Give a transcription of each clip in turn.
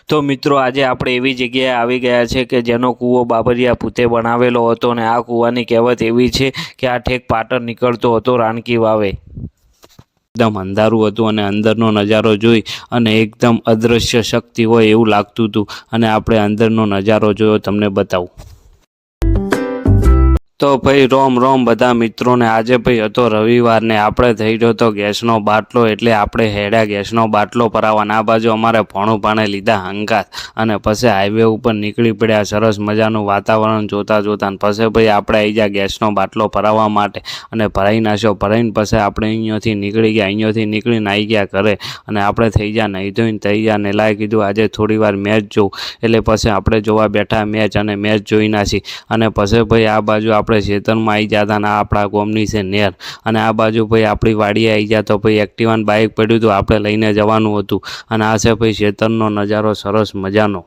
તો મિત્રો આજે આપણે એવી જગ્યાએ આવી ગયા છે કે જેનો કૂવો બાબરિયા પૂતે બનાવેલો હતો અને આ કૂવાની કહેવત એવી છે કે આ ઠેક પાટણ નીકળતો હતો રાણકી વાવે। એકદમ અંધારું હતું અને અંદરનો નજારો જોઈ અને એકદમ અદૃશ્ય શક્તિ હોય એવું લાગતું હતું અને આપણે અંદરનો નજારો જોયો તમને બતાવું। તો ભાઈ રોમ રોમ બધા મિત્રોને। આજે ભાઈ હતો રવિવાર ને આપણે થઈ ગયો હતો ગેસનો બાટલો એટલે આપણે હેડ્યા ગેસનો બાટલો ભરાવવાના। આ બાજુ અમારે ભણુભાણે લીધા હંગાત અને પછી હાઈવે ઉપર નીકળી પડ્યા સરસ મજાનું વાતાવરણ જોતા જોતા। પછી ભાઈ આપણે આવી ગયા ગેસનો બાટલો ભરાવવા માટે અને ભરાઈ નાખ્યો। ભરાઈને પછી આપણે અહીંયાથી નીકળી ગયા। અહીંયાથી નીકળીને આવી ગયા ઘરે અને આપણે થઈ ગયા નહીં ધોઈને થઈ ગયા ને લાઈ કીધું આજે થોડી વાર મેચ જોઉં એટલે પછી આપણે જોવા બેઠા મેચ અને મેચ જોઈ નાખી અને પછી ભાઈ આ બાજુ આપણે ખેતરમાં આવી જતા ને આપણા ગામની છે નેર અને આ બાજુ ભાઈ આપણી વાડીએ આવી ગયા તો ભાઈ એક્ટિવાન બાઇક પડ્યું હતું આપણે લઈને જવાનું હતું અને આ છે ભાઈ ખેતરનો નજારો સરસ મજાનો।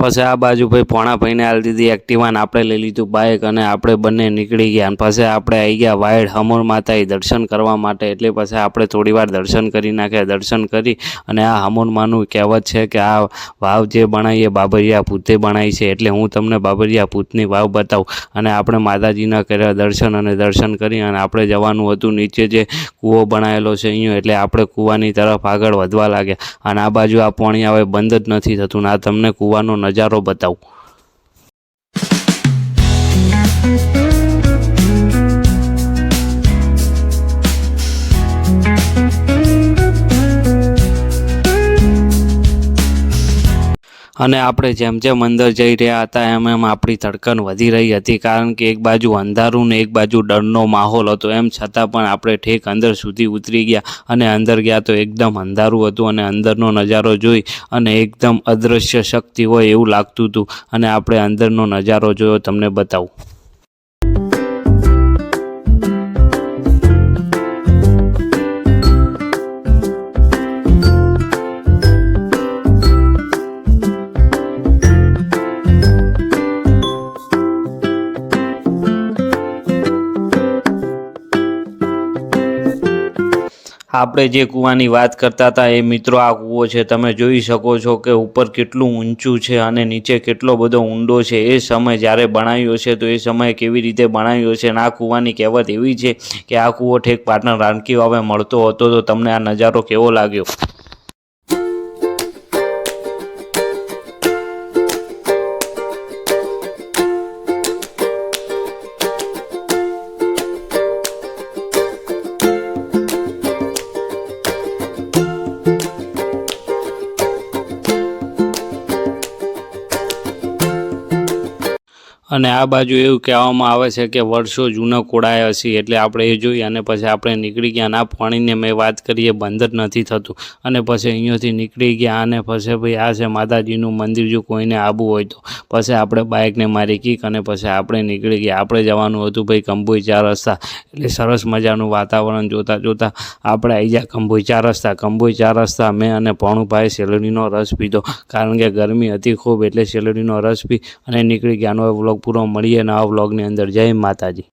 પછી આ બાજુ ભાઈ પોણાભાઈને હાલ દીધી એક્ટિવાને આપણે લઈ લીધું બાઇક અને આપણે બંને નીકળી ગયા અને પછી આપણે આવી ગયા વાયડ હમોર માતાએ દર્શન કરવા માટે એટલે પછી આપણે થોડી વાર દર્શન કરી નાખ્યા। દર્શન કરી અને આ હમોરમાંનું કહેવત છે કે આ વાવ જે બનાવી એ બાબરિયા પૂતે બનાવી છે એટલે હું તમને બાબરિયા પૂતની વાવ બતાવું અને આપણે માતાજીના કર્યા દર્શન અને દર્શન કરી અને આપણે જવાનું હતું નીચે જે કૂવો બનાવેલો છે અહીંયા એટલે આપણે કૂવાની તરફ આગળ વધવા લાગ્યા અને આ બાજુ આ પાણી હવે બંધ જ નથી થતું ને આ તમને કૂવાનો નજારો બતાવું। અને આપણે જેમ જેમ અંદર જઈ રહ્યા હતા એમ એમ આપણી ધડકન વધી રહી હતી કારણ કે એક બાજુ અંધારું ને એક બાજુ ડરનો માહોલ હતો। એમ છતાં પણ આપણે ઠેક અંદર સુધી ઉતરી ગયા અને અંદર ગયા તો એકદમ અંધારું હતું અને અંદરનો નજારો જોઈ અને એકદમ અદૃશ્ય શક્તિ હોય એવું લાગતું હતું અને આપણે અંદરનો નજારો જોયો તમને બતાવું। આપણે જે કૂવાની વાત કરતા હતા એ મિત્રો આ કૂવો છે। તમે જોઈ શકો છો કે ઉપર કેટલું ઊંચું છે અને નીચે કેટલો બધો ઊંડો છે। એ સમય જ્યારે બનાવ્યો છે તો એ સમયે કેવી રીતે બનાવ્યો છે અને આ કૂવાની કહેવત એવી છે કે આ કૂવો ઠેક પાટણ રાણકી વાવે મળતો હતો। તો તમને આ નજારો કેવો લાગ્યો? અને આ બાજુ એવું કહેવામાં આવે છે કે વર્ષો જૂનો કોડાય હશે એટલે આપણે એ જોઈ અને પછી આપણે નીકળી ગયા અને આ પાણીને મેં વાત કરીએ બંધ જ નથી થતું અને પછી અહીંયાથી નીકળી ગયા અને પછી ભાઈ આ છે માતાજીનું મંદિર જો કોઈને આવવું હોય તો પછી આપણે બાઇકને મારી કીક અને પછી આપણે નીકળી ગયા। આપણે જવાનું હતું ભાઈ કંબોઈ 4 રસ્તા એટલે સરસ મજાનું વાતાવરણ જોતા જોતા આપણે આવી ગયા કંબોઈ 4 રસ્તા। કંબોઈ 4 રસ્તા મેં અને ભણુભાઈ શેરડીનો રસ પીધો કારણ કે ગરમી હતી ખૂબ એટલે શેરડીનો રસ પી અને નીકળી ગયા। વ્લોગ પૂરો મળીએ નવા વ્લોગની અંદર। જય માતાજી।